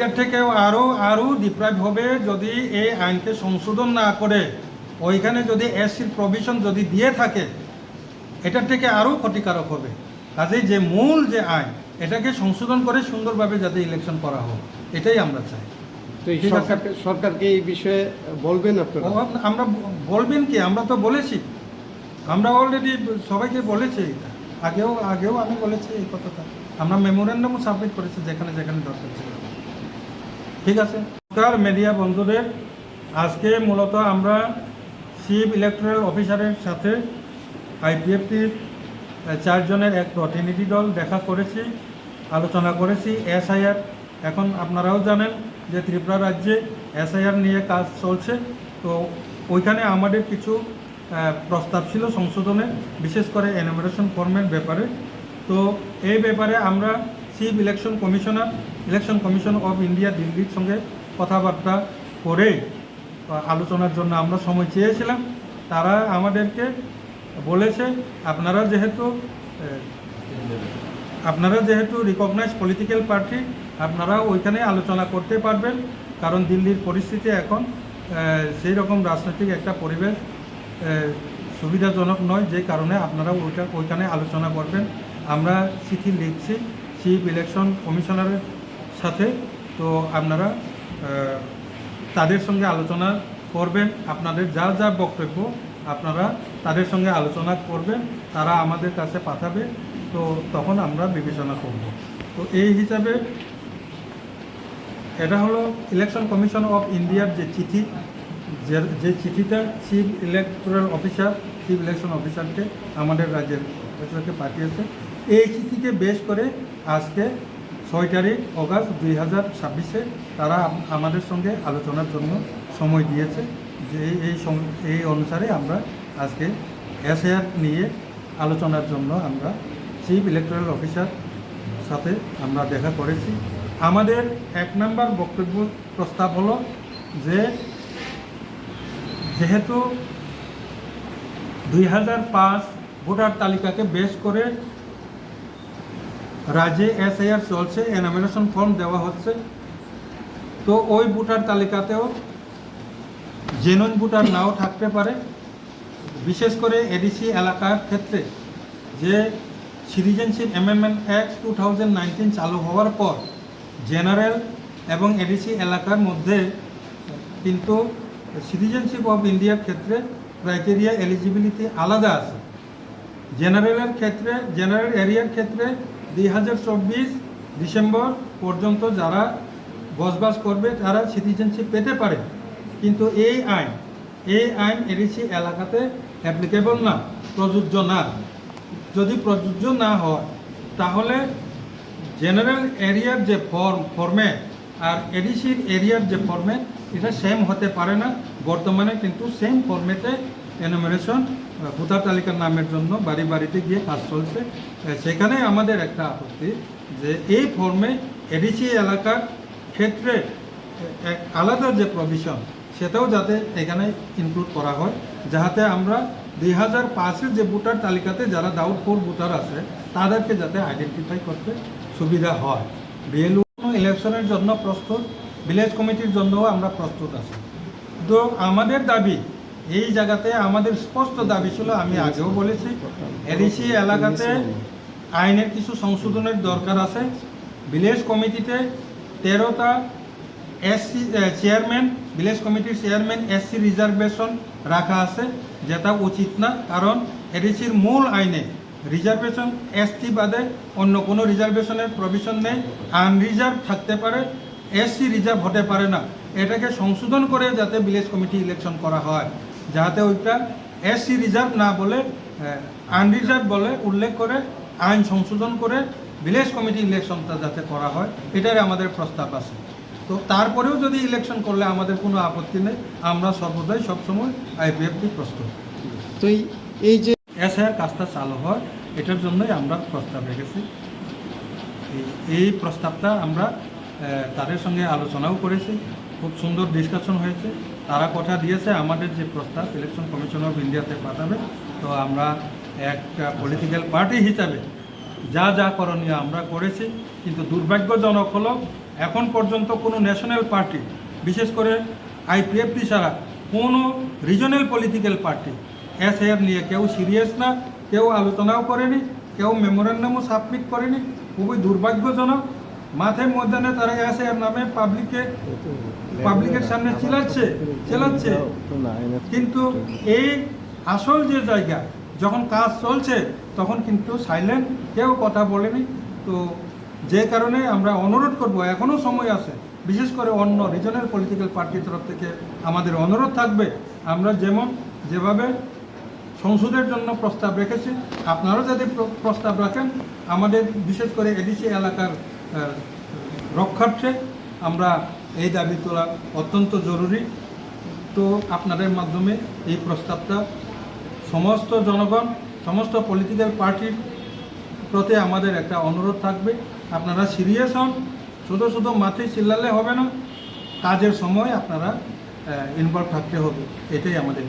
এটার থেকেও আরও ডিপ্রাইভ হবে যদি এই আইনকে সংশোধন না করে ওইখানে যদি এসসির প্রভিশন যদি দিয়ে থাকে, এটার থেকে আরও ক্ষতিকারক হবে। কাজেই যে মূল যে আইন, এটাকে সংশোধন করে সুন্দরভাবে যাতে ইলেকশন করা হোক, এটাই আমরা চাই। তো এই সরকারকে এই বিষয়ে বলবেন আপনারা? আমরা বলবেন কি, আমরা তো বলেছি, আমরা অলরেডি সবাইকে বলেছি, এটা আগেও আমি বলেছি এই কথাটা। আমরা মেমোরেন্ডামও সাবমিট করেছি যেখানে যেখানে দরকার ছিল। ঠিক আছে। সরকার, মিডিয়া বন্ধুদের, আজকে মূলত আমরা চিফ ইলেকটোরাল অফিসারের সাথে আইপিএফটির 4 জনের এক প্রতিনিধি দল দেখা করেছি, আলোচনা করেছি এসআইআর। এখন আপনারাও জানেন যে ত্রিপুরা রাজ্যে এসআইআর নিয়ে কাজ চলছে। তো ওইখানে আমাদের কিছু প্রস্তাব ছিল সংশোধনের, বিশেষ করে এনুমারেশন ফর্মের ব্যাপারে। তো এই ব্যাপারে আমরা chief election commission of India দিল্লির সঙ্গে কথাবার্তা করে আলোচনার জন্য আমরা সময় চেয়েছিলাম। তারা আমাদেরকে বলেছে, আপনারা যেহেতু রিকগনাইজ পলিটিক্যাল পার্টি, আপনারা ওইখানে আলোচনা করতে পারবেন, কারণ দিল্লির পরিস্থিতি এখন সেই রকম রাজনৈতিক একটা পরিবেশ সুবিধাজনক নয়, যে কারণে আপনারা ওইখানে আলোচনা করবেন। আমরা চিঠি লিখছি চিফ ইলেকশন কমিশনারের সাথে। তো আপনারা তাদের সঙ্গে আলোচনা করবেন, আপনাদের যা যা বক্তব্য আপনারা তাদের সঙ্গে আলোচনা করবেন, তারা আমাদের কাছে পাঠাবে। তো তখন আমরা বিবেচনা করব। তো এই হিসাবে এটা হলো ইলেকশন কমিশন অফ ইন্ডিয়ার যে চিঠি, যে চিঠিটা চিফ ইলেকশন অফিসারকে আমাদের রাজ্যের অফিসারকে পাঠিয়েছে। এই চিঠিকে বেশ করে আজকে 6 তারিখ অগাস্ট 2026 তারা আমাদের সঙ্গে আলোচনার জন্য সময় দিয়েছে। যে এই অনুসারে আমরা আজকে এসআইআর নিয়ে আলোচনার জন্য আমরা চিফ ইলেকটোরাল অফিসার সাথে আমরা দেখা করেছি। আমাদের 1 নম্বর বক্তব্য প্রস্তাব হলো যে যেহেতু 2005 ভোটার তালিকাকে বেশ করে রাজ্যে এসআইআর চলছে, এনুমারেশন ফর্ম দেওয়া হচ্ছে, তো ওই ভোটার তালিকাতেও জেনুইন ভোটার নাও থাকতে পারে। বিশেষ করে এডিসি এলাকার ক্ষেত্রে যে সিটিজেনশিপ অ্যামেন্ডমেন্ট অ্যাক্ট 2019 চালু হওয়ার পর জেনারেল এবং এডিসি এলাকার মধ্যে কিন্তু সিটিজেনশিপ অফ ইন্ডিয়ার ক্ষেত্রে ক্রাইটেরিয়া এলিজিবিলিটি আলাদা আছে। জেনারেল এরিয়ার ক্ষেত্রে 2024 ডিসেম্বর পর্যন্ত যারা বসবাস করবে তারা সিটিজেনশিপ পেতে পারে, কিন্তু এই আইন এডিসি এলাকাতে অ্যাপ্লিকেবল না, প্রযোজ্য না। যদি প্রযোজ্য না হয় তাহলে জেনারেল এরিয়ার যে ফরম্যাট আর এডিসির এরিয়ার যে ফরম্যাট, এটা সেম হতে পারে না। বর্তমানে কিন্তু সেম ফরম্যাটে এনুমারেশন ভোটার তালিকার নামের জন্য বাড়ি বাড়িতে গিয়ে কাজ চলছে। সেখানে আমাদের একটা আপত্তি যে এই ফর্মে এডিসি এলাকার ক্ষেত্রে আলাদা যে প্রভিশন, সেটাও যাতে এখানে ইনক্লুড করা হয়, যাতে আমরা 2005-এর যে ভোটার তালিকাতে যারা ডাউটফুল ভোটার আছে তাদেরকে যাতে আইডেন্টিফাই করতে সুবিধা হয়। বিএলও ইলেকশনের জন্য প্রস্তুত, ভিলেজ কমিটির জন্যও আমরা প্রস্তুত আছি। তো আমাদের দাবি এই জায়গাতে, আমাদের স্পষ্ট দাবি ছিল, আমি আগেও বলেছি, এডিসি এলাকাতে আইনের কিছু সংশোধনের দরকার আছে। ভিলেজ কমিটিতে 13টা এসসি চেয়ারম্যান, ভিলেজ কমিটির চেয়ারম্যান এসসি রিজার্ভেশন রাখা আছে, যেটা উচিত না। কারণ এডিসির মূল আইনে রিজার্ভেশন এসটি বাদে অন্য কোনো রিজার্ভেশনের প্রভিশন নেই। আনরিজার্ভ থাকতে পারে, এসসি রিজার্ভ হতে পারে না। এটাকে সংশোধন করে যাতে ভিলেজ কমিটি ইলেকশন করা হয়, যাতে ওইটা এসসি রিজার্ভ না বলে আনরিজার্ভ বলে উল্লেখ করে আইন সংশোধন করে ভিলেজ কমিটি ইলেকশনটা যাতে করা হয়, এটাই আমাদের প্রস্তাব আছে। তো তারপরেও যদি ইলেকশন করলে আমাদের কোনো আপত্তি নেই, আমরা সর্বদাই সবসময় আইপিএফটি প্রস্তুত। তো এই যে এসআইআর কাজটা চালু হয়, এটার জন্যই আমরা প্রস্তাব রেখেছি। এই প্রস্তাবটা আমরা তাদের সঙ্গে আলোচনাও করেছি, খুব সুন্দর ডিসকাশন হয়েছে। তারা কথা দিয়েছে আমাদের যে প্রস্তাব ইলেকশন কমিশন অফ ইন্ডিয়াতে পাঠাবে। তো আমরা একটা পলিটিক্যাল পার্টি হিসাবে যা করণীয় আমরা করেছি, কিন্তু দুর্ভাগ্যজনক হলো এখন পর্যন্ত কোনো ন্যাশনাল পার্টি, বিশেষ করে আইপিএফটি ছাড়া কোনো রিজনাল পলিটিক্যাল পার্টি এসআইআর নিয়ে কেউ সিরিয়াস না, কেউ আলোচনাও করেনি, কেউ মেমোরেন্ডামও সাবমিট করেনি। খুবই দুর্ভাগ্যজনক। মাঠে ময়দানে তারা এসআইআর নামে পাবলিকের সামনে চেলাচ্ছে, কিন্তু এই আসল যে জায়গা যখন কাজ চলছে তখন কিন্তু সাইলেন্ট, কেউ কথা বলেনি। তো যে কারণে আমরা অনুরোধ করব, এখনও সময় আছে, বিশেষ করে অন্য রিজনাল পলিটিক্যাল পার্টির তরফ থেকে আমাদের অনুরোধ থাকবে, আমরা যেভাবে সংসদের জন্য প্রস্তাব রেখেছি, আপনারাও যদি প্রস্তাব রাখেন, আমাদের বিশেষ করে এডিসি এলাকার রক্ষার্থে আমরা এই দাবি তোলা অত্যন্ত জরুরি। তো আপনাদের মাধ্যমে এই প্রস্তাবটা সমস্ত জনগণ, সমস্ত পলিটিক্যাল পার্টির প্রতি আমাদের একটা অনুরোধ থাকবে, আপনারা সিরিয়াস হন। শুধু মাঠে চিল্লালে হবে না, কাজের সময় আপনারা ইনভলভ থাকতে হবে, এটাই আমাদের